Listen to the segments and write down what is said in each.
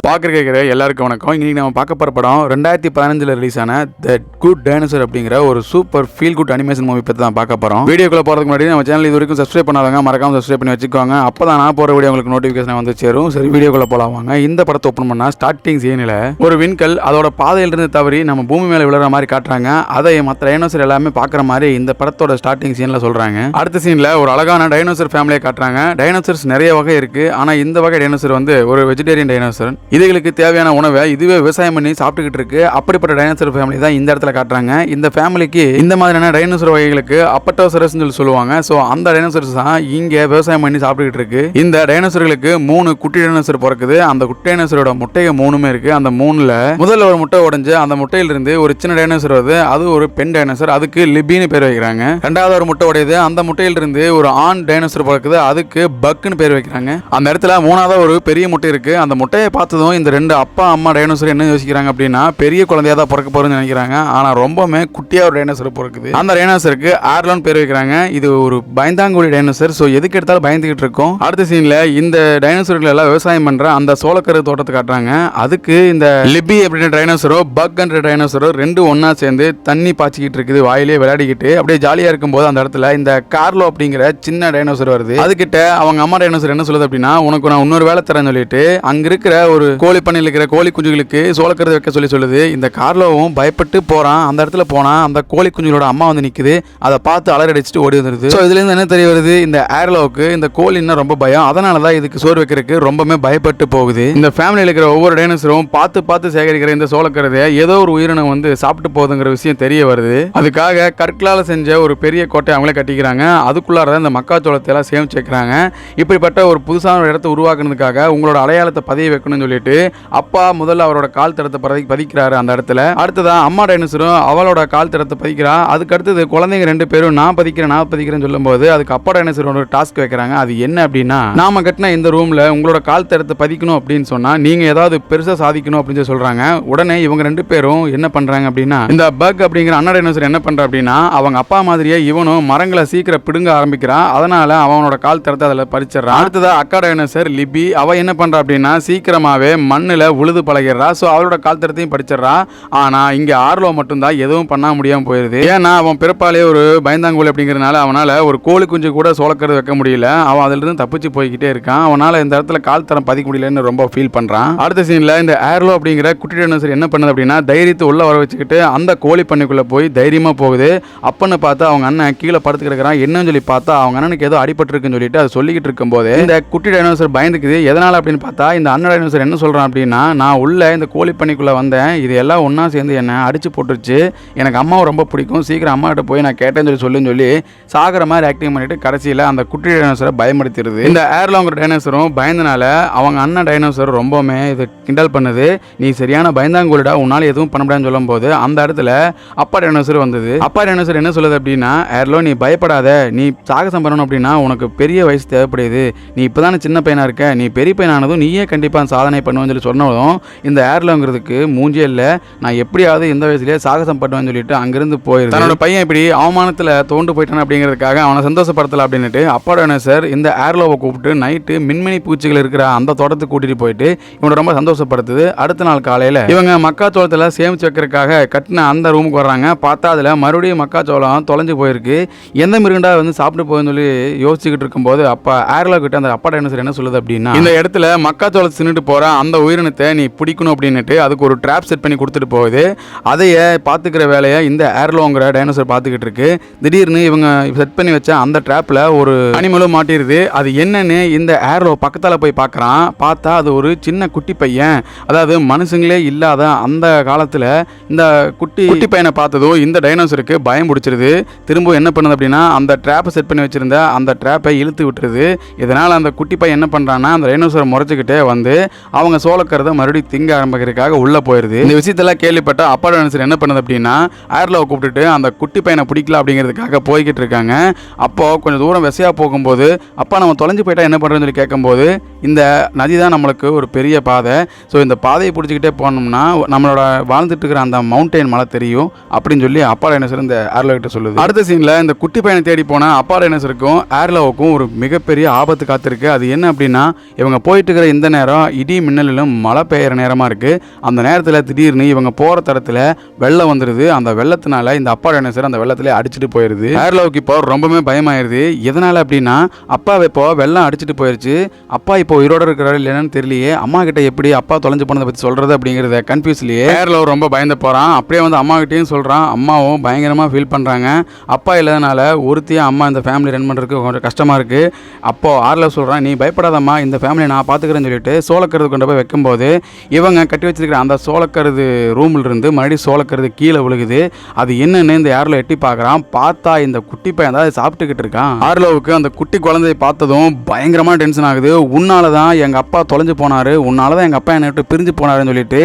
பார்க்குற கேட்குற எல்லாருக்கும் வணக்கம். இன்றைக்கி நம்ம பார்க்க போகிற படம் 2015 ரிலீஸ் ஆன த குட் டைனோசர் அப்படிங்கிற ஒரு super feel good animation movie பற்றி தான் பார்க்க போகிறோம். வீடியோக்குள்ள போகிறதுக்கு முன்னாடி நம்ம சேனல் இது வரைக்கும் சப்ஸ்கிரைப் பண்ணாதவங்க மறக்காம சப்ஸ்கிரைப் பண்ணி வச்சுக்கோங்க. அப்போ தான் நான் போகிற வீடியோ உங்களுக்கு நோட்டிஃபிகேஷன் வந்து சேரும். சரி, வீடியோக்குள்ள போகலாம் வாங்க. இந்த படத்தை ஓப்பன் பண்ணால் ஸ்டார்டிங் சீனில் ஒரு விண்கல் அதோட பாதையிலிருந்து தவறி நம்ம பூமி மேலே விழுற மாதிரி காட்டுறாங்க. அதை மற்ற டைனோசர் எல்லாமே பார்க்குற மாதிரி இந்த படத்தோட ஸ்டார்டிங் சீனில் சொல்கிறாங்க. அடுத்த சீனில் ஒரு அழகான டைனோசர் ஃபேமிலியை காட்டுறாங்க. டைனோசர்ஸ் நிறைய வகை இருக்குது. ஆனால் இந்த வகை டைனோசர் வந்து ஒரு வெஜிடேரியன் டைனோசர். இதுகளுக்கு தேவையான உணவை இதுவே விவசாயம் பண்ணி சாப்பிட்டுக்கிட்டு இருக்கு. அப்படிப்பட்ட டைனோசர் ஃபேமிலி தான் இந்த இடத்துல காட்டுறாங்க. இந்த ஃபேமிலிக்கு இந்த மாதிரியான டைனோசர் வகைகளுக்கு அப்பட்டோசரஸ் சொல்லுவாங்க. ஸோ அந்த டைனோசர்ஸ் தான் இங்கே விவசாயம் பண்ணி சாப்பிட்டுக்கிட்டு இருக்கு. இந்த டைனோசர்களுக்கு 3 குட்டி டைனோசர் பிறக்குது. அந்த குட்டி டைனோசரோட முட்டையை 3மே இருக்கு. அந்த 3ல முதல்ல ஒரு முட்டை உடைஞ்சு அந்த முட்டையிலிருந்து ஒரு சின்ன டைனோசர் வருது. அது ஒரு பெண் டைனோசர். அதுக்கு லிபின்னு பேர் வைக்கிறாங்க. ரெண்டாவது ஒரு முட்டை உடையுது. அந்த முட்டையிலிருந்து ஒரு ஆண் டைனோசர் பிறக்குது. அதுக்கு பக்குன்னு பேர் வைக்கிறாங்க. அந்த இடத்துல 3வது ஒரு பெரிய முட்டை இருக்கு. அந்த முட்டையை பார்த்ததும் இந்த 2 அப்பா அம்மா டைனோசர் என்ன யோசிக்கிறாங்க அப்படின்னா பெரிய குழந்தையா தான் பிறக்க போறதுன்னு நினைக்கிறாங்க. ஆனா ரொம்பவே குட்டியா ஒரு டைனோசர் பிறக்குது. அந்த டைனோசருக்கு ஆர்லோன் பேர் வைக்கிறாங்க. இது ஒரு பயந்தாங்குழி டைனோசர். ஸோ எதுக்கு எடுத்தாலும் பயந்துகிட்டு இருக்கும். அடுத்த சீன்ல இந்த டைனோசர்கள் எல்லாம் விவசாயம் பண்ற அந்த சோளக்கரு தோட்டத்தை காட்டுறாங்க. அதுக்கு இந்த லிபி அப்படின்ற டைனோசரோ பக் என்ற டைனோசரோ ரெண்டும் ஒன்னா சேர்ந்து தண்ணி பாய்ச்சிக்கிட்டு இருக்குது. வாயிலே விளையாடிக்கிட்டு அப்படியே ஜாலியா இருக்கும்போது அந்த இடத்துல இந்த கார்லோ அப்படிங்கிற சின்ன டைனோசர் வருது. அதுகிட்ட அவங்க அம்மா டைனோசர் என்ன சொல்லுது அப்படின்னா, உனக்கு நான் இன்னொரு வேலை தரேன்னு சொல்லிட்டு அங்க இருக்கிற ஒரு கோழி பண்ணையில் இருக்கிற கோழி குஞ்சுகளுக்கு சோளக்கருது வைக்க சொல்லுது. இந்த கார்லோவும் பயப்பட்டு போறான். அந்த இடத்துல போனா அந்த கோழி குஞ்சுகளோட அம்மா வந்து நிக்குது. அதை பார்த்து அலறடிச்சுட்டு ஓடி வந்துருது. ஸோ இதுல இருந்து என்ன தெரிய வருது, இந்த ஏர்லோவுக்கு இந்த கோழின்னா ரொம்ப பயம். அதனாலதான் இதுக்கு சோறு வைக்கிறதுக்கு ரொம்பவே பயப்பட்டு போகுது. இந்த ஃபேமிலியில் இருக்கிற ஒவ்வொரு டைனோசரும் பார்த்து சேகரிக்கிற இந்த சோளக்கருதை ஏதோ ஒரு உயிரினம் வந்து சாப்பிட்டு போகுதுங்கிற விஷயம் தெரிய வருது. அதுக்காக கற்களால செஞ்ச ஒரு பெரிய கோட்டை அவங்களே கட்டிக்கிறாங்க. அதுக்குள்ளார இந்த மக்காச்சோளத்தை எல்லாம் சேமிச்சு வைக்கிறாங்க. இப்படிப்பட்ட ஒரு புதுசான ஒரு இடத்தை உருவாக்குறதுக்காக உங்களோட அடையாளத்தை பதிய வைக்கணும்னு சொல்லிட்டு அப்பா முதல்ல அவரோட கால் தடத்தை பதிக்கிறாரு அந்த இடத்துல. அடுத்ததான் அம்மா டைனோசரும் அவளோட கால் தடத்தை பதிக்கிறா. அதுக்கு அடுத்தது குழந்தைங்க 2 பேரும் நான் பதிக்கிறேன்னு சொல்லும்போது அதுக்கு அப்பா டைனோசர் ஒரு டாஸ்க் வைக்கிறாங்க. அது என்ன அப்படின்னா, நாம கட்டின இந்த ரூம்ல உங்களோட கால் தடத்தை பதிக்கணும் அப்படின்னு சொன்னா நீங்க ஏதாவது பெருசா சாதிக்கணும் அப்படின்னு சொல்றாங்க. உடனே இவங்க 2 பேரும் என்ன பண்றாங்க அப்படின்னா, இந்த பக் அப்படிங்கிற அண்ணா டைனோசர் என்ன பண்ற அப்படின்னா, அவங்க அப்பா மாதிரியே இவனும் மரங்களை சீக்கிரம் பிடுங்க ஆரம்பிக்கிறான். அதனால அவனோட கால் தடத்தை அதில் பறிச்சிடறான். அடுத்ததா அக்கா டைனோசர் லிபி அவ என்ன பண்றா அப்படின்னா, சீக்கிரமாவே மண்ணுல உழுது பழகிறா. ஸோ அவளோட கால் தடத்தையும் படிச்சிடறா. ஆனா இங்க ஆர்லோ மட்டும்தான் எதுவும் பண்ண முடியாம போயிருது. ஏன்னா அவன் பிறப்பாலே ஒரு பயந்தாங்கோல் அப்படிங்கிறதுனால அவனால ஒரு கோழி குஞ்சு கூட சோளக்கருது வைக்க முடியல. அவன் அதுல இருந்து தப்பிச்சு போய்கிட்டே இருக்கான். அவனால இந்த இடத்துல கால் தரம் பதிக்க முடியலன்னு ரொம்ப ஃபீல் பண்றான். அடுத்த சீன்ல இந்த ஏர்லோ அப்படிங்கிற குட்டி டைனோசர் என்ன பண்ணுது அப்படின்னா, தைரியத்தை உள்ள வர வச்சுக்கிட்டு அந்த கோழி பண்ணைக்குள்ள போய் தைரியமா போகுது. அப்பன்னு பார்த்தா அவங்க அண்ணன் கீழே படுத்து கிடக்குறான். என்னன்னு சொல்லி பார்த்தா அவங்க அண்ணனுக்கு ஏதோ அடிபட்டு இருக்குன்னு சொல்லிட்டு அதை சொல்லிக்கிட்டு இருக்கும்போது இந்த குட்டி டைனோசர் பயந்துக்குது. எதனால அப்படின்னு பார்த்தா இந்த அண்ணன் டைனோசர் என்ன சொல்றான் அப்படின்னா, நான் உள்ள இந்த கோழி பண்ணைக்குள்ள வந்தேன். இது எல்லாம் ஒன்னா சேர்ந்து என்ன அடிச்சு போட்டுருச்சு. எனக்கு அம்மாவை ரொம்ப பிடிக்கும். சீக்கிரம் அம்மா கிட்ட போய் நான் கேட்டேன்னு சொல்லி சாகிற மாதிரி ஆக்டிங் பண்ணிட்டு கடைசியில் அந்த குட்டி டைனோசரை பயமுறுத்திடுது. இந்த ஏர்லோங்கிற டைனோசரும் பயந்தனால அவங்க அண்ணன் டைனோசர் ரொம்பவுமே இது கிண்டல் பண்ணுது. நீ சரியான பயந்தாங்கோலிடா, உன்னால எதுவும் பண்ண முடியாதுன்னு சொல்லும் போது அந்த இடத்துல அப்பா டைனோசர் வந்தது. அப்பா டைனோசர் என்ன சொல்லுது அப்படின்னா, ஏர்லோ நீ பயப்படாத, நீ சாகசம் பண்ணணும் அப்படின்னா உனக்கு பெரிய வயசு தேவைப்படுது. நீ இப்பதானே சின்ன பையனா இருக்க, நீ பெரிய பையனானதும் நீயே கண்டிப்பா சாதனை பண்ணுவேன்னு சொல்லி சொன்னதும் இந்த ஏர்லோங்கிறதுக்கு மூஞ்சியே இல்லை. நான் எப்படியாவது இந்த வயசுலேயே சாகசம் பண்ணுவேன்னு சொல்லிட்டு அங்கிருந்து போயிரு. தன்னோட பையன் இப்படி அவமானத்தில் தோண்டு போயிட்டான் அப்படிங்கிறதுக்காக அவனை சந்தோஷப்படுத்தல அப்படின்னுட்டு அப்பா டைனோசர் இந்த ஏர்லோவை கூப்பிட்டு நைட்டு மின்மினி பூச்சிகள் இருக்கிற அந்த தோட்டத்துக்கு கூட்டிட்டு போயிட்டு இவனை ரொம்ப சந்தோஷப்படுத்துது. அடுத்த நாள் காலையில இவங்க மக்காச்சோளத்தில் சேமிச்சு வைக்கிறதுக்காக கட்டின அந்த ரூமுக்கு வர்றாங்க. பார்த்தா அதுல மறுபடியும் மக்காச்சோளம் தொலைஞ்சு போயிருக்கு. எந்த மிருகண்டா வந்து சாப்பிட்டு போகுதுன்னு சொல்லி யோசிச்சுக்கிட்டு இருக்கும்போது அப்பா ஏர்லோ கிட்ட அந்த அப்பா டைனோசர் என்ன சொல்லுது அப்படின்னா, இந்த இடத்துல மக்காச்சோளத்தை தின்னுட்டு போற அந்த உயிரினத்தை நீ பிடிக்கணும் அப்படின்னுட்டு அதுக்கு ஒரு ட்ராப் செட் பண்ணி கொடுத்துட்டு போகுது. அதைய பார்த்துக்கிற வேலையை இந்த ஏர்லோங்கிற டைனோசர் பார்த்துக்கிட்டு இருக்கு. திடீர்னு இவங்க செட் பண்ணி வச்ச அந்த ட்ராப்ல ஒரு அனிமலும் மாட்டிருது. அது என்னன்னு இந்த ஏர்லோ பக்கத்தால போய் பார்க்கறான். பார்த்தா அது ஒரு சின்ன குட்டி பையன். அதாவது மனுஷங்களே இல்லாத அந்த காலத்துல இந்த குட்டி பையனை பார்த்ததும் இந்த டைனோசருக்கு பயம் பிடிச்சிருது. திரும்ப என்ன பண்ணுது அப்படின்னா, அந்த ட்ராப்பை செட் பண்ணி வச்சிருந்த அந்த ட்ராப்பை இழுத்து விட்டுருது. இதனால அந்த குட்டி பையன் என்ன பண்றான்னா, அந்த டைனோசரை முறைச்சிக்கிட்டே வந்து அவங்க சோளக்கருதை மறுபடியும் திங்க ஆரம்பிக்கிறதுக்காக உள்ள போயிருது. இந்த விஷயத்தெல்லாம் கேள்விப்பட்ட அப்பா டைனோசர் என்ன பண்ணுது அப்படின்னா, ஏர்லோவை கூப்பிட்டுட்டு அந்த குட்டி பையனை பிடிக்கல அப்படிங்கிறதுக்காக போய்கிட்டு இருக்காங்க. அப்போ கொஞ்சம் தூரம் விசையா போகும்போது அப்பா நம்ம தொலைஞ்சு போயிட்டா என்ன பண்றதுன்னு சொல்லி கேட்கும்போது, இந்த நதி தான் நம்மளுக்கு ஒரு பெரிய பாதை. ஸோ இந்த பாதையை பிடிச்சிக்கிட்டே போனோம்னா நம்மளோட வாழ்ந்துட்டு இருக்கிற அந்த மவுண்டைன் மலை தெரியும் அப்படின்னு சொல்லி அப்பா டைனோசர் இந்த ஏர்லோ கிட்ட சொல்லுது. அடுத்த சீன்ல இந்த குட்டி பையனை தேடி போன அப்பா டைனோசருக்கும் ஏர்லோவுக்கும் ஒரு மிகப்பெரிய ஆபத்து காத்திருக்கு. அது என்ன அப்படின்னா, இவங்க போயிட்டு இருக்கிற இந்த நேரம் இடி மின்னல் மின்னலும் மழை பெய்யுற நேரமாக இருக்குது. அந்த நேரத்தில் திடீர்னு இவங்க போகிற தடத்தில் வெள்ளம் வந்துடுது. அந்த வெள்ளத்தினால இந்த அப்பா டைனோசர் அந்த வெள்ளத்திலே அடிச்சுட்டு போயிடுது. ஏர்லோவுக்கு இப்போ ரொம்பவே பயமாயிருது. எதனால் அப்படின்னா அப்பாவை இப்போ வெள்ளம் அடிச்சுட்டு போயிடுச்சு. அப்பா இப்போ உயிரோட இருக்கிறாரு இல்லைன்னு தெரியலையே, அம்மா கிட்ட எப்படி அப்பா தொலைஞ்சு போனதை பற்றி சொல்கிறது அப்படிங்கிறத கன்ஃபியூஸ்லேயே ஏர்லோ ரொம்ப பயந்து போகிறான். அப்படியே வந்து அம்மா கிட்டேயும் சொல்கிறான். அம்மாவும் பயங்கரமாக ஃபீல் பண்ணுறாங்க. அப்பா இல்லாதனால ஒருத்தையும் அம்மா இந்த ஃபேமிலி ரன் பண்ணுறதுக்கு கொஞ்சம் கஷ்டமாக இருக்குது. அப்போது ஆர்லோ சொல்கிறான், நீ பயப்படாதம்மா, இந்த ஃபேமிலியை நான் பார்த்துக்கிறேன்னு சொல்லிட்டு சோளக்கருது கொண்டு போய் வைக்கும்போது இவங்க கட்டி வச்சிருக்கிற அந்த சோளக்கருது ரூமில் இருந்து மறுபடியும் சோளக்கருது கீழே விழுகுது. அது என்னன்னு இந்த ஏர்லோ எட்டி பார்க்குறான். பார்த்தா இந்த குட்டி பையன் தான் சாப்பிட்டுக்கிட்டு இருக்கான். ஆர்லோவுக்கு அந்த குட்டி குழந்தையை பார்த்ததும் பயங்கரமாக டென்ஷன் ஆகுது. உன்னால தான் எங்கள் அப்பா தொலைஞ்சு போனார், உன்னால தான் எங்கள் அப்பா என்னை விட்டு பிரிஞ்சு போனாருன்னு சொல்லிட்டு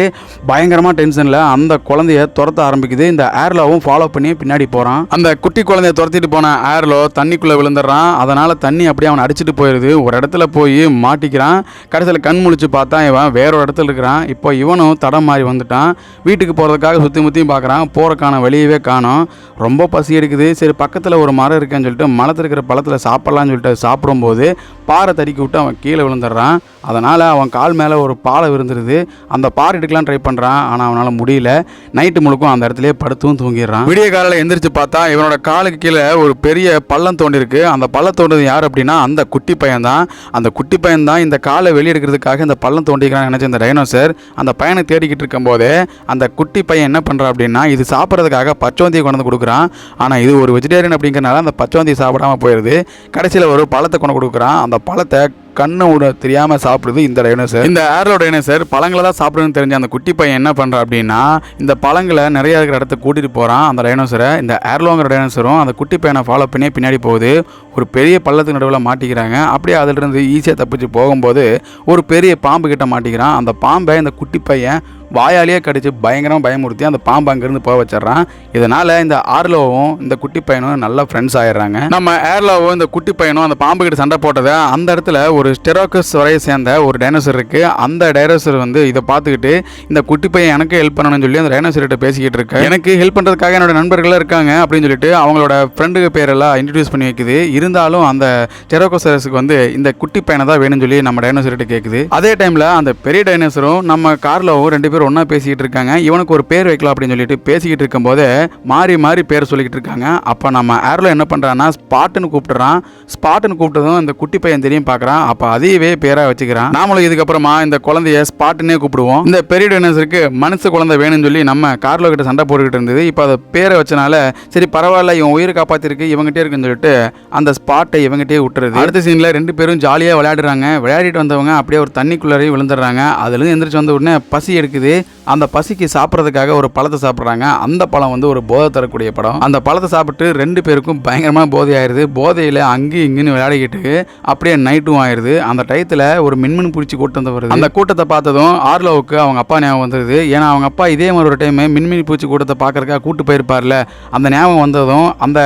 பயங்கரமாக டென்ஷனில் அந்த குழந்தைய துரத்த ஆரம்பிக்குது. இந்த ஏர்லோவும் ஃபாலோ பண்ணி பின்னாடி போகிறான். அந்த குட்டி குழந்தைய துரத்திட்டு போன ஏர்லோ தண்ணிக்குள்ளே விழுந்துடுறான். அதனால் தண்ணி அப்படியே அவனை அடிச்சுட்டு போயிடுது. ஒரு இடத்துல போய் மாட்டிக்கிறான். கடைசியில் கண் முழிச்சு பார்த்தா இவன் வேற ஒரு இடத்துல இருக்கிறான். இப்போ இவனும் தடம் மாறி வந்துட்டான். வீட்டுக்கு போகிறதுக்காக சுற்றி முற்றியும் பார்க்குறான். போகிறக்கான வெளியவே காணோம். ரொம்ப பசி எடுக்குது. சரி பக்கத்தில் ஒரு மரம் இருக்குன்னு சொல்லிட்டு மரத்தில் இருக்கிற பழத்தில் சாப்பிட்லான்னு சொல்லிட்டு சாப்பிடும்போது பாறை தடுக்கி விட்டு அவன் கீழே விழுந்துடுறான். அதனால் அவன் கால் மேலே ஒரு பாலை விழுந்துருது. அந்த பாறை எடுக்கலாம் ட்ரை பண்ணுறான். ஆனால் அவனால் முடியல. நைட்டு முழுக்கும் அந்த இடத்துலேயே படுத்தும் தூங்கிடுறான். விடிய காலையில் எந்திரிச்சு பார்த்தா இவனோட காலுக்கு கீழே ஒரு பெரிய பள்ளம் தோண்டிருக்கு. அந்த பள்ளம் தோண்டது யார் அப்படின்னா அந்த குட்டி பையன் தான். அந்த குட்டி பையன் தான் இந்த காலை வெளியெடுக்கிறதுக்காக இந்த பள்ளம் தோண்டிக்கிறான்னு நினச்ச இந்த டைனோசர் அந்த பையனை தேடிக்கிட்டு இருக்கும்போதே அந்த குட்டி பையன் என்ன பண்ணுறான் அப்படின்னா இது சாப்பிட்றதுக்காக பச்சோந்தியை கொண்டு வந்து கொடுக்குறான். ஆனால் இது ஒரு வெஜிடேரியன் அப்படிங்கிறனால அந்த பச்சோந்தியை சாப்பிடாமல் போயிடுது. கடைசியில் ஒரு பழத்தை கொண்டு கொடுக்குறான். அந்த பழத்தை கண்ணை விட தெரியாமல் சாப்பிடுது இந்த டைனோசர். இந்த ஏர்லோ டைனோசர் பழங்களை தான் சாப்பிடுன்னு தெரிஞ்ச அந்த குட்டி பையன் என்ன பண்ணுறான் அப்படின்னா இந்த பழங்களை நிறைய இருக்கிற இடத்த கூட்டிகிட்டு போகிறான் அந்த டைனோசரை. இந்த ஏர்லோங்கிற டைனோசரும் அந்த குட்டி பையனை ஃபாலோ பண்ணி பின்னாடி போகுது. ஒரு பெரிய பள்ளத்துக்கு நடுவில் மாட்டிக்கிறாங்க. அப்படியே அதிலிருந்து ஈஸியாக தப்பிச்சு போகும்போது ஒரு பெரிய பாம்பு கிட்ட மாட்டிக்கிறான். அந்த பாம்பை இந்த குட்டி பையன் வாயாலேயே கடிச்சு பயங்கரமாக பயமுறுத்தி அந்த பாம்பு அங்கேருந்து போக வச்சிடறான். இதனால் இந்த ஆர்லோவும் இந்த குட்டி பையனும் நல்லா ஃப்ரெண்ட்ஸ் ஆயிடுறாங்க. நம்ம ஏர்லோவும் இந்த குட்டி பையனும் அந்த பாம்பு கிட்ட சண்டை போட்டதை அந்த இடத்துல ஒரு ஸ்டெரோகஸ் வரையை சேர்ந்த ஒரு டைனோசர் இருக்குது. அந்த டைனோசர் வந்து இதை பார்த்துக்கிட்டு இந்த குட்டி பையன் எனக்கு ஹெல்ப் பண்ணணும்னு சொல்லி அந்த டைனோசர்கிட்ட பேசிக்கிட்டு இருக்கு. எனக்கு ஹெல்ப் பண்ணுறதுக்காக என்னோட நண்பர்களாக இருக்காங்க அப்படின்னு சொல்லிட்டு அவங்களோட ஃப்ரெண்டுக்கு பேரெல்லாம் இன்ட்ரடியூஸ் பண்ணி வைக்குது. இருந்தாலும் அந்த ஸ்டெரோகோசரஸுக்கு வந்து இந்த குட்டி பையனை தான் வேணும்னு சொல்லி நம்ம டைனோசர்கிட்ட கேட்குது. அதே டைமில் அந்த பெரிய டைனோசரும் நம்ம கார்லோவும் ரெண்டு பேரும் ஒன்றா பேசிக்கிட்டு இருக்காங்க. இவனுக்கு ஒரு பேர் வைக்கலாம் அப்படின்னு சொல்லிட்டு பேசிக்கிட்டு இருக்கும்போது மாறி மாறி பேர் சொல்லிக்கிட்டு இருக்காங்க. அப்போ நம்ம ஏர்லோ என்ன பண்ணுறான்னா ஸ்பாட்டுன்னு கூப்பிட்டுறான். ஸ்பாட்டுன்னு கூப்பிட்டதும் இந்த குட்டி பையன் தெரியும் பார்க்குறான். அப்போ அதையவே பேராக வச்சுக்கிறான். நாமளும் இதுக்கப்புறமா இந்த குழந்தைய ஸ்பாட்டுன்னே கூப்பிடுவோம். இந்த பெரிய டைனோசருக்கு மனுஷ குழந்தை வேணும்னு சொல்லி நம்ம கார்லோ கிட்ட சண்டை போட்டுக்கிட்டு இருந்தது. இப்போ அதை பேரை வச்சனால சரி பரவாயில்ல இவன் உயிரை காப்பாற்றிருக்கு இவங்ககிட்டே இருக்குன்னு சொல்லிட்டு அந்த ஸ்பாட்டை இவங்ககிட்டே விட்டுருது. அடுத்த சீனில் ரெண்டு பேரும் ஜாலியாக விளையாடுறாங்க. விளையாடிட்டு வந்தவங்க அப்படியே ஒரு தண்ணிக்குள்ளே விழுந்துடுறாங்க. அதுலேருந்து எந்திரிச்சு வந்த உடனே பசி எடுக்குது. அந்த பசிக்கு சாப்பிட்றதுக்காக ஒரு பழத்தை சாப்பிட்றாங்க. அந்த பழம் வந்து ஒரு போதை தரக்கூடிய பழம். அந்த பழத்தை சாப்பிட்டு ரெண்டு பேருக்கும் பயங்கரமாக போதை ஆயிடுது. போதையில் அங்கேயும் இங்கேன்னு விளையாடிக்கிட்டு அப்படியே நைட்டும் ஆயிடுது. அந்த டயத்தில் ஒரு மின்மின் பூச்சி கூட்டம் வருது. அந்த கூட்டத்தை பார்த்ததும் ஆர்லோவுக்கு அவங்க அப்பா ஞாபகம் வந்துடுது. ஏன்னா அவங்க அப்பா இதே மாதிரி ஒரு டைம் மின்மினி பூச்சி கூட்டத்தை பார்க்கறதுக்காக கூட்டு போயிருப்பார்ல. அந்த ஞாபகம் வந்ததும் அந்த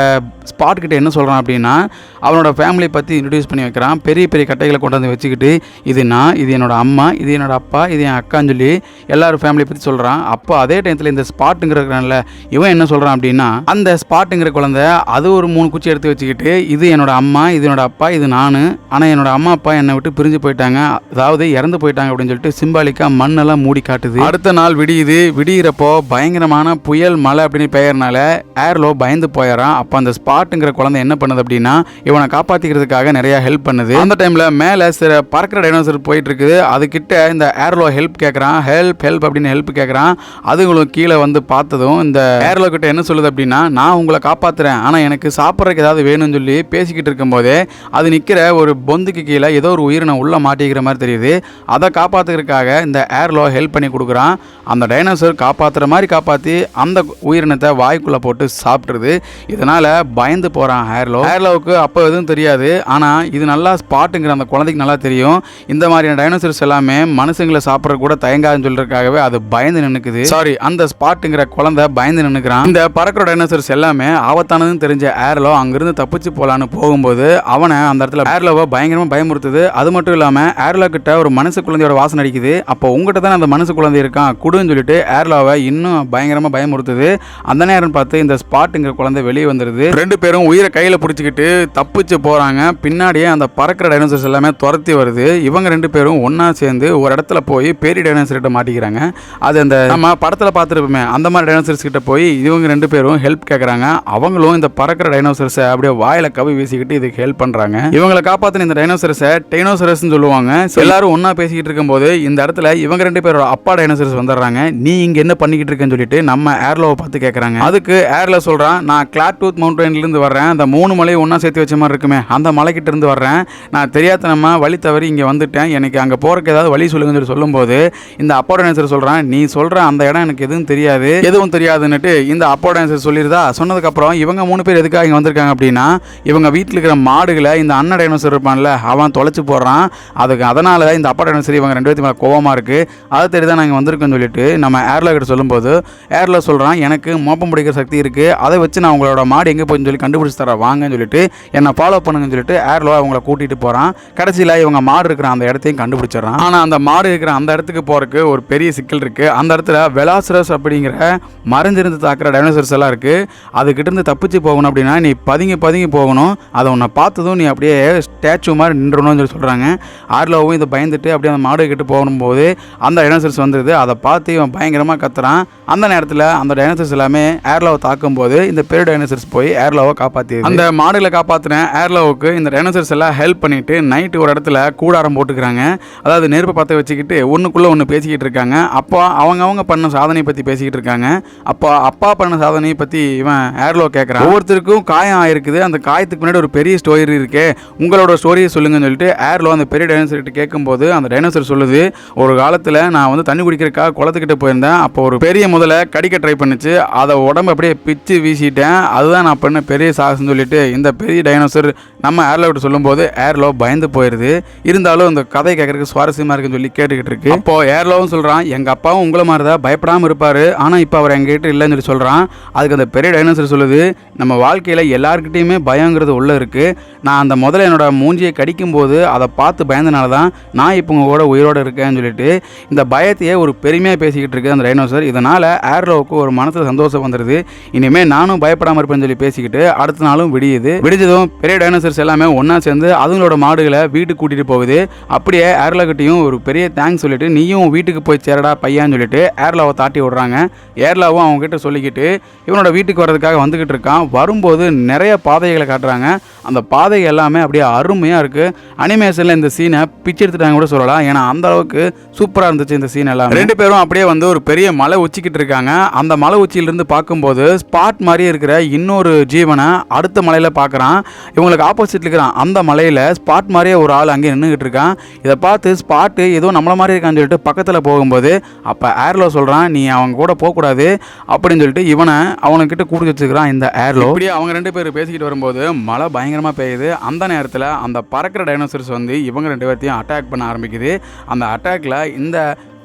ஸ்பாட் கிட்ட என்ன சொல்கிறான் அப்படின்னா அவனோட ஃபேமிலியை பற்றி இன்ட்ரடியூஸ் பண்ணி வைக்கிறான். பெரிய பெரிய கட்டைகளை கொண்டு வந்து வச்சுக்கிட்டு இது நான், இது என்னோட அம்மா, இது என்னோட அப்பா, இது என் அக்கான்னு சொல்லி எல்லாரும் ஃபேமிலியை பற்றி சொல்கிறான். அப்போ அதே டைத்தில் இந்த ஸ்பாட்டுங்கிறதுனால இவன் என்ன சொல்கிறான் அப்படின்னா அந்த ஸ்பாட்டுங்கிற குழந்தை அது ஒரு 3 குச்சி எடுத்து வச்சுக்கிட்டு இது என்னோட அம்மா, இது என்னோட அப்பா, இது நான், ஆனால் என்னோட அம்மா அப்பா என்னை விட்டு பிரிஞ்சு போயிட்டாங்க, அதாவது இறந்து போயிட்டாங்க அப்படின்னு சொல்லிட்டு சிம்பாலிக்காக மண்ணெல்லாம் மூடி காட்டுது. அடுத்த நாள் விடியுது. விடியிறப்போ பயங்கரமான புயல் மழை அப்படின்னு பெயர்னால ஏர்லோ பயந்து போயிடறான். அப்போ அந்த ஸ்பாட்டுங்கிற குழந்தை என்ன பண்ணுது அப்படின்னா இவனை காப்பாற்றிக்கிறதுக்காக நிறைய ஹெல்ப் பண்ணுது. அந்த டைமில் மேலே சில பறக்கிற டைனோசர் போயிட்டு இருக்குது. அதுக்கிட்ட இந்த ஏர்லோ ஹெல்ப் கேட்குறான். ஹெல்ப் அப்படின்னு ஹெல்ப் கேட்குறான். அதுங்களும் கீழே வந்து பார்த்ததும் இந்த ஏர்லோ கிட்ட என்ன சொல்லுது அப்படின்னா நான் உங்களை காப்பாற்றுறேன், ஆனால் எனக்கு சாப்பிட்றதுக்கு ஏதாவது வேணும்னு சொல்லி பேசிக்கிட்டு இருக்கும்போதே அது நிற்கிற ஒரு பொந்துக்கு கீழே ஏதோ ஒரு உயிரினை உள்ளே மாட்டிக்கிற மாதிரி தெரியுது. அதை காப்பாற்றுறதுக்காக இந்த ஏர்லோ ஹெல்ப் பண்ணி கொடுக்குறான். அந்த டைனோசர் காப்பாற்றுற மாதிரி காப்பாற்றி அந்த உயிரினத்தை வாய்க்குள்ளே போட்டு சாப்பிட்ருது. இதனால் பயந்து போகிறான் ஏர்லோவுக்கு. அப்போ எதுவும் தெரியாது. ஆனால் இது நல்லா ஸ்பாட்டுங்கிற அந்த குழந்தைக்கு நல்லா தெரியும். இந்த மாதிரியான டைனோசர்ஸ் எல்லாமே மனுஷங்களை சாப்பிட்ற கூட தயங்காதுன்னு சொல்லியிருக்காங்க. காப்பாத்துறதுக்காகவே அது பயந்து நின்னுக்குது. சாரி, அந்த ஸ்பாட்ங்கிற குழந்தை பயந்து நின்னுக்கிறான். இந்த பறக்கிற டைனோசர்ஸ் எல்லாமே ஆபத்தானதுன்னு தெரிஞ்ச ஏர்லோ அங்கிருந்து தப்பிச்சு போலான்னு போகும்போது அவனை அந்த இடத்துல ஏர்லோவை பயங்கரமா பயமுறுத்துது. அது மட்டும் இல்லாம ஏர்லோ கிட்ட ஒரு மனுஷ குழந்தையோட வாசனை அடிக்குது. அப்போ உங்ககிட்ட தானே அந்த மனுஷ குழந்தை இருக்கான் குடுன்னு சொல்லிட்டு ஏர்லோவை இன்னும் பயங்கரமா பயமுறுத்துது. அந்த நேரம் பார்த்து இந்த ஸ்பாட்டுங்கிற குழந்தை வெளியே வந்துருது. ரெண்டு பேரும் உயிரை கையில பிடிச்சிக்கிட்டு தப்பிச்சு போறாங்க. பின்னாடியே அந்த பறக்கிற டைனோசர்ஸ் எல்லாமே துரத்தி வருது. இவங்க ரெண்டு பேரும் ஒன்னா சேர்ந்து ஒரு இடத்துல போய் பெரிய டைனோசர் கிட்ட மாட்டிக்கிறாங்க. அது அந்த நம்ம படத்துல பார்த்துருப்போமே அந்த மாதிரி டைனோசர்ஸ் கிட்ட போய் இவங்க ரெண்டு பேரும் ஹெல்ப் கேட்கறாங்க. அவங்களும் இந்த பறக்கிற டைனோசர்ஸை அப்படியே வாயில கவி வீசிக்கிட்டு இதுக்கு ஹெல்ப் பண்றாங்க. இவங்களை காப்பாத்தின இந்த டைனோசர்ஸை டைனோசரஸ் சொல்லுவாங்க. எல்லாரும் ஒன்னா பேசிக்கிட்டு இருக்கும்போது இந்த இடத்துல இவங்க ரெண்டு பேரோட அப்பா டைனோசர்ஸ் வந்துடுறாங்க. நீ இங்க என்ன பண்ணிக்கிட்டு இருக்கேன்னு சொல்லிட்டு நம்ம ஏர்லோவை பார்த்து கேட்கறாங்க. அதுக்கு ஏர்லோ சொல்றான், நான் கிளாட்டூத் மவுண்டன்ல இருந்து வர்றேன். அந்த 3 மலையை ஒன்னா சேர்த்து வச்ச மாதிரி இருக்குமே அந்த மலைக்கிட்ட இருந்து வர்றேன். நான் தெரியாதனமா வழி தவறி இங்க வந்துட்டேன். எனக்கு அங்க போறதுக்கு ஏதாவது வழி சொல்லுங்கன்னு சொல்லி சொல்லும்போது இந்த அப்பா டைனோசர் சொல்றான், நீ சொல்ற அந்த இடம் எனக்கு எதுவும் தெரியாதுன்னுட்டு இந்த அப்பா டைனோசர் சொல்லிருதா. சொன்னதுக்கு அப்புறம் இவங்க 3 பேர் எதுக்காக இங்க வந்திருக்காங்க அப்படின்னா இவங்க வீட்டில் இருக்கிற மாடுகளை இந்த அண்ணன் டைனோசர் இருப்பான்ல அவன் தொலைச்சு போடுறான். அதனால இந்த அப்பா டைனோசர் இவங்க 2 பேருக்கு மேலே கோவமா இருக்கு. அதை தெரியுதான் நாங்கள் வந்திருக்கோன்னு சொல்லிட்டு நம்ம ஏர்லோ கிட்ட சொல்லும்போது ஏர்லோ சொல்றான், எனக்கு மோப்பம் பிடிக்கிற சக்தி இருக்கு. அதை வச்சு நான் உங்களோட மாடு எங்கே போயின்னு சொல்லி கண்டுபிடிச்சு தரேன் வாங்கன்னு சொல்லிட்டு என்னை ஃபாலோ பண்ணுங்கன்னு சொல்லிட்டு ஏர்லோ அவங்கள கூட்டிட்டு போறான். கடைசியில் இவங்க மாடு இருக்கிற அந்த இடத்தையும் கண்டுபிடிச்சிடறான். ஆனால் அந்த மாடு இருக்கிற அந்த இடத்துக்கு போறதுக்கு ஒரு பெரிய சிக்கல் இருக்கு. அந்த இடத்துல வெலாசரஸ் அப்படிங்கிற மறைஞ்சிருந்து தாக்குற டைனோசர்ஸ் எல்லாம் இருக்கு. அதுக்கிட்ட இருந்து தப்பிச்சு போகணும் அப்படின்னா நீ பதுங்கி போகணும். அதை உன்னை பார்த்ததும் நீ அப்படியே ஸ்டாச்சு மாதிரி நின்றணும்னு சொல்லி சொல்றாங்க. ஆர்லோவும் இதை பயந்துட்டு அப்படியே அந்த மாடு கிட்ட போகும்போது அந்த டைனோசர்ஸ் வந்துடுது. அதை பார்த்து இவன் பயங்கரமாக கத்துறான். அந்த நேரத்தில் அந்த டைனோசர்ஸ் எல்லாமே ஏர்லோவை தாக்கும் போது இந்த பெரிய டைனோசர்ஸ் போய் ஏர்லோவை காப்பாற்றி அந்த மாடுகளை காப்பாற்றின ஏர்லோவுக்கு இந்த டைனோசர்ஸ் எல்லாம் ஹெல்ப் பண்ணிட்டு நைட்டு ஒரு இடத்துல கூடாரம் போட்டுக்கிறாங்க. அதாவது நெருப்பை பார்த்து வச்சுக்கிட்டு ஒன்றுக்குள்ளே ஒன்று பேசிக்கிட்டு இருக்காங்க. அப்போ அவங்க பண்ண சாதனையை பற்றி பேசிக்கிட்டு இருக்காங்க. அப்போ அப்பா பண்ண சாதனையை பற்றி இவன் ஏர்லோ கேட்குறான். ஒவ்வொருத்தருக்கும் காயம் ஆயிருக்குது. அந்த காயத்துக்கு முன்னாடி ஒரு பெரிய ஸ்டோரி இருக்கு, உங்களோட ஸ்டோரியை சொல்லுங்கன்னு சொல்லிட்டு ஏர்லோ அந்த பெரிய டைனோசர் கிட்ட கேட்கும்போது அந்த டைனோசர் சொல்லுது, ஒரு காலத்தில் நான் வந்து தண்ணி குடிக்கிறதுக்காக குளத்துக்கிட்ட போயிருந்தேன். அப்போ ஒரு பெரிய முதல்ல கடிக்க ட்ரை பண்ணிச்சு. அதை உடம்பு அப்படியே பிச்சு வீசிட்டேன். அதுதான் நான் பண்ண பெரிய சாகசம்னு சொல்லிட்டு இந்த பெரிய டைனோசர் நம்ம ஏர்லோ கிட்ட சொல்லும்போது ஏர்லோ பயந்து போயிருது. இருந்தாலும் இந்த கதை கேட்கறதுக்கு சுவாரஸ்யமா இருக்குன்னு சொல்லி கேட்டுக்கிட்டு இருக்கு. அப்போ ஏர்லோவும் சொல்றான், எங்க அப்பாவும் உங்களை மாதிரி தான் பயப்படாம இருப்பாரு, ஆனா இப்போ அவர் எங்ககிட்ட இல்லைன்னு சொல்லி சொல்றான். அதுக்கு அந்த பெரிய டைனோசர் சொல்லுது, நம்ம வாழ்க்கையில எல்லாருக்கிட்டையுமே பயங்கிறது உள்ள இருக்கு. நான் அந்த முதல்ல என்னோட மூஞ்சியை கடிக்கும் போது அதை பார்த்து பயந்தனால தான் நான் இப்போ உங்க கூட உயிரோடு இருக்கேன்னு சொல்லிட்டு இந்த பயத்தையே ஒரு பெருமையாக பேசிக்கிட்டு இருக்கு அந்த டைனோசர். இதனால ஏர்லோவுக்கு ஒரு மனசுல சந்தோஷம் வந்துடுது. இனிமே நானும் பயப்படாம இருப்பேன்னு சொல்லி பேசிக்கிட்டு அடுத்த நாளும் விடிஞ்சதும் பெரிய டைனோசர்ஸ் எல்லாமே ஒன்னா சேர்ந்து அதுங்களோட மாடுகளை வீட்டுக்கு கூட்டிட்டு போகுது. அப்படியே ஏர்லோகிட்டையும் ஒரு பெரிய தேங்க்ஸ் சொல்லிட்டு நீயும் வீட்டுக்கு போய் சேரடா பையான்னு சொல்லிட்டு ஏர்லோவை தாட்டி விடுறாங்க. ஏர்லாவும் அவங்க கிட்ட சொல்லிக்கிட்டு இவனோட வீட்டுக்கு வர்றதுக்காக வந்துகிட்டு இருக்கான். வரும்போது நிறைய பாதைகளை காட்டுறாங்க. அந்த பாதை எல்லாமே அப்படியே அருமையாக இருக்குது. அனிமேஷனில் இந்த சீனை பிச்சு எடுத்துட்டாங்க கூட சொல்லலாம். ஏன்னா அந்த அளவுக்கு சூப்பராக இருந்துச்சு இந்த சீன் எல்லாம். 2 பேரும் அப்படியே வந்து ஒரு பெரிய மலை உச்சிக்கிட்டு இருக்காங்க. அந்த மலை உச்சியிலிருந்து பார்க்கும்போது ஸ்பாட் மாதிரியே இருக்கிற இன்னொரு ஜீவனை அடுத்த மலையில் பார்க்குறான். இவங்களுக்கு ஆப்போசிட் இருக்கிறான் அந்த மலையில் ஸ்பாட் மாதிரியே ஒரு ஆள் அங்கே நின்றுக்கிட்டு இருக்கான். இதை பார்த்து ஸ்பாட்டு ஏதோ நம்மள மாதிரி இருக்கான்னு சொல்லிட்டு பக்கத்தில் போகும்போது அப்போ ஏர்லோ சொல்கிறான், நீ அவங்க கூட போகக்கூடாது அப்படின்னு சொல்லிட்டு இவனை அவனுக்கிட்ட கூட்டி வச்சுக்கிறான் இந்த ஏர்லோ. இப்படியே அவங்க 2 பேர் பேசிக்கிட்டு வரும்போது மழை பயங்கரமாக பெய்யுது. அந்த நேரத்தில் அந்த பறக்கிற டைனோசர்ஸ் வந்து இவங்க 2 பேர்த்தையும் அட்டாக் பண்ண ஆரம்பிக்குது. அந்த அட்டாக்ல இந்த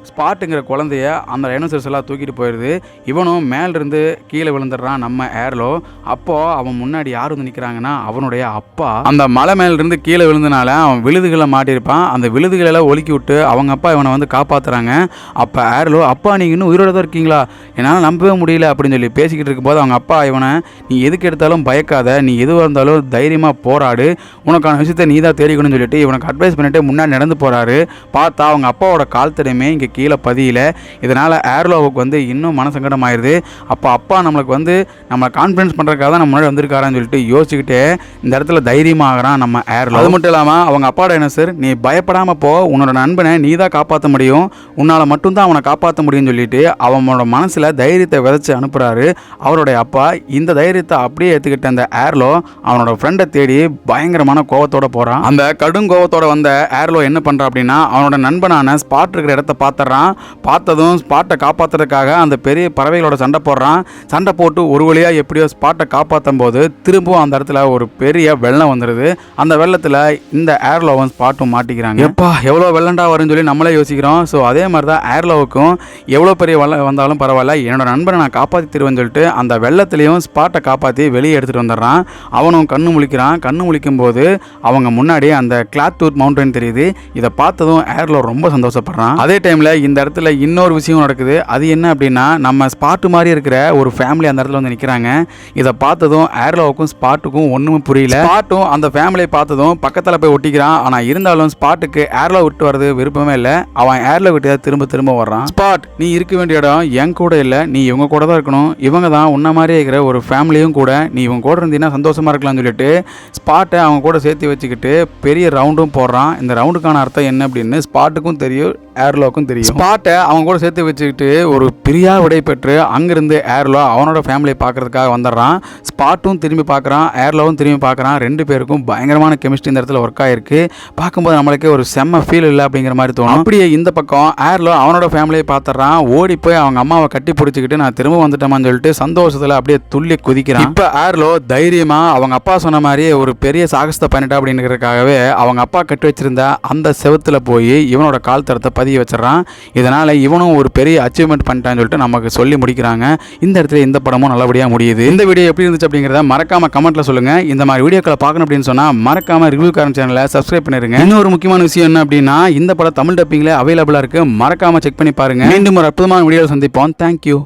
ஸ்பாட்டுங்கிற குழந்தைய அந்த டைனோசர்ஸ் எல்லாம் தூக்கிட்டு போயிடுது. இவனும் மேலிருந்து கீழே விழுந்துடுறான் நம்ம ஏர்லோ. அப்போ அவன் முன்னாடி யார் வந்து நிற்கிறாங்கன்னா அவனுடைய அப்பா. அந்த மலை மேலிருந்து கீழே விழுந்தனால அவன் விழுதுகளை மாட்டியிருப்பான். அந்த விழுதுகளெல்லாம் ஒலுக்கி விட்டு அவங்க அப்பா இவனை வந்து காப்பாற்றுறாங்க. அப்போ ஏர்லோ, அப்பா நீங்கள் இன்னும் உயிரோட தான் இருக்கீங்களா, என்னால் நம்பவே முடியல அப்படின்னு சொல்லி பேசிக்கிட்டு இருக்கும்போது அவங்க அப்பா இவனை, நீ எதுக்கு எடுத்தாலும் பயக்காத, நீ எதுவாக இருந்தாலும் தைரியமாக போராடு, உனக்கான விஷயத்தை நீ தான் தேடிக்கணும்னு சொல்லிட்டு இவனுக்கு அட்வைஸ் பண்ணிட்டு முன்னாடி நடந்து போகிறாரு. பார்த்தா அவங்க அப்பாவோட கால் தடமே இங்கே கீழே பதியில. இதனால் ஏர்லோவுக்கு வந்து இன்னும் மனசங்கடம் ஆயிடுது. அப்போ அப்பா நம்மளுக்கு வந்து நம்ம கான்ஃபிடன்ஸ் பண்ணுறதுக்காக தான் நம்ம முன்னாடி வந்திருக்காரான்னு சொல்லிட்டு யோசிச்சுக்கிட்டே இந்த இடத்துல தைரியமாகறான் நம்ம ஏர்லோ. அது மட்டும் இல்லாமல் அவங்க அப்பா டைனோசர், நீ பயப்படாமல் போ, உன்னோட நண்பனை நீ தான் காப்பாற்ற முடியும், உன்னால் மட்டும்தான் அவனை காப்பாற்ற முடியும்னு சொல்லிட்டு அவனோட மனசில் தைரியத்தை விதைச்சு அனுப்புகிறாரு அவருடைய அப்பா. இந்த தைரியத்தை அப்படியே ஏற்றுக்கிட்ட அந்த ஏர்லோ அவனோட ஃப்ரெண்டை தேடி பயங்கரமான கோவத்தோட போகிறான். அந்த கடும் கோவத்தோட வந்த ஏர்லோ என்ன பண்ணுறான் அப்படின்னா அவனோட நண்பனான ஸ்பாட் இருக்கிற இடத்த பார்த்த பார்த்துறான். பார்த்ததும் ஸ்பாட்டை காப்பாற்றுறதுக்காக அந்த பெரிய பறவைகளோட சண்டை போடுறான். சண்டை போட்டு ஒரு வழியாக எப்படியோ ஸ்பாட்டை காப்பாற்றும் போது திரும்பவும் அந்த இடத்துல ஒரு பெரிய வெள்ளம் வந்துடுது. அந்த வெள்ளத்தில் இந்த ஏர்லோவும் ஸ்பாட்டும் மாட்டிக்கிறாங்க. எப்பா எவ்வளோ வெள்ளண்டா வரும்னு சொல்லி நம்மளே யோசிக்கிறோம். ஸோ அதே மாதிரி தான் ஏர்லோவுக்கும் எவ்வளோ பெரிய வெள்ளம் வந்தாலும் பரவாயில்ல, என்னோட நண்பரை நான் காப்பாற்றி தருவேன்னு சொல்லிட்டு அந்த வெள்ளத்துலேயும் ஸ்பாட்டை காப்பாற்றி வெளியே எடுத்துகிட்டு வந்துடுறான். அவனும் கண்ணு முழிக்கிறான். கண்ணு முழிக்கும் போது அவங்க முன்னாடி அந்த கிளாத்தூர் மவுண்டன் தெரியுது. இதை பார்த்ததும் ஏர்லோ ரொம்ப சந்தோஷப்படுறான். அதே டைமில் இந்த இடத்துல இன்னொரு விஷயம் நடக்குது. அது என்ன அப்படின்னா, நம்ம ஸ்பாட்டு மாதிரி இருக்கிற ஒரு ஃபேமிலி அந்த இடத்துல வந்து நிற்கிறாங்க. இதை பார்த்ததும் ஏர்லோவுக்கும் ஸ்பாட்டுக்கும் ஒன்றுமே புரியல. ஸ்பாட்டும் அந்த ஃபேமிலியை பார்த்ததும் பக்கத்தில் போய் ஒட்டிக்கிறான். ஆனால் இருந்தாலும் ஸ்பாட்டுக்கு ஏர்லோ விட்டு வர்றது விருப்பமே இல்லை. அவன் ஏர்லோ விட்டு திரும்ப திரும்ப வர்றான். ஸ்பாட், நீ இருக்க வேண்டிய இடம் என் கூட இல்லை, நீ இவங்க கூட தான் இருக்கணும். இவங்க தான் உன்ன மாதிரியே இருக்கிற ஒரு ஃபேமிலியும் கூட, நீ இவங்க கூட இருந்தீங்கன்னா சந்தோஷமா இருக்கலாம்னு சொல்லிட்டு ஸ்பாட்டை அவங்க கூட சேர்த்து வச்சுக்கிட்டு பெரிய ரவுண்டும் போடுறான். இந்த ரவுண்டுக்கான அர்த்தம் என்ன அப்படின்னு ஸ்பாட்டுக்கும் தெரியும், ஏர்லோக்கும் தெரியும். ஸ்பாட்டை அவங்க கூட சேர்த்து வச்சுக்கிட்டு ஒரு பிரியா விடை பெற்று அங்கிருந்து ஏர்லோ அவனோட ஃபேமிலியை பார்க்கறதுக்காக வந்துடுறான். ஸ்பாட்டும் திரும்பி பார்க்குறான், ஏர்லோவும் திரும்பி பார்க்குறான். ரெண்டு பேருக்கும் பயங்கரமான கெமிஸ்ட்ரி இந்த இடத்துல ஒர்க் ஆயிருக்கு. பார்க்கும்போது நம்மளுக்கு ஒரு செம்ம ஃபீல் இல்லை அப்படிங்கிற மாதிரி தோணும். அப்படியே இந்த பக்கம் ஏர்லோ அவனோட ஃபேமிலியை பார்த்துறான். ஓடி போய் அவங்க அம்மாவை கட்டி பிடிச்சிக்கிட்டு நான் திரும்ப வந்துட்டோமான்னு சொல்லிட்டு சந்தோஷத்தில் அப்படியே துள்ளி குதிக்கிறான். இப்போ ஏர்லோ தைரியமா அவங்க அப்பா சொன்ன மாதிரி ஒரு பெரிய சாகசத்தை பண்ணிட்டா அப்படிங்கிறதுக்காகவே அவங்க அப்பா கட்டி வச்சிருந்த அந்த செவத்துல போய் இவனோட கால் தரத்தை பதிய வச்சிடறான். இதனால இவனும் ஒரு பெரிய அச்சீவ்மெண்ட் பண்ணிட்டான்னு சொல்லிட்டு நமக்கு சொல்லி முடிக்கிறாங்க. இந்த இடத்துல இந்த படமும் நல்லபடியாக முடியுது. இந்த வீடியோ எப்படி இருந்துச்சு அப்படிங்கிறத மறக்காம கமெண்ட்ல சொல்லுங்க. இந்த மாதிரி வீடியோக்களை பார்க்கணும் அப்படின்னு சொன்னா மறக்காம ரிவ்யூ காரன் சேனலை சப்ஸ்கிரைப் பண்ணிருங்க. இன்னொரு முக்கியமான விஷயம் என்ன அப்படின்னா, இந்த படம் தமிழ் டப்பிங்ல அவைலபிளா இருக்கு, மறக்காம செக் பண்ணி பாருங்க. மீண்டும் ஒரு அற்புதமான வீடியோவில் சந்திப்போம். தேங்க்யூ.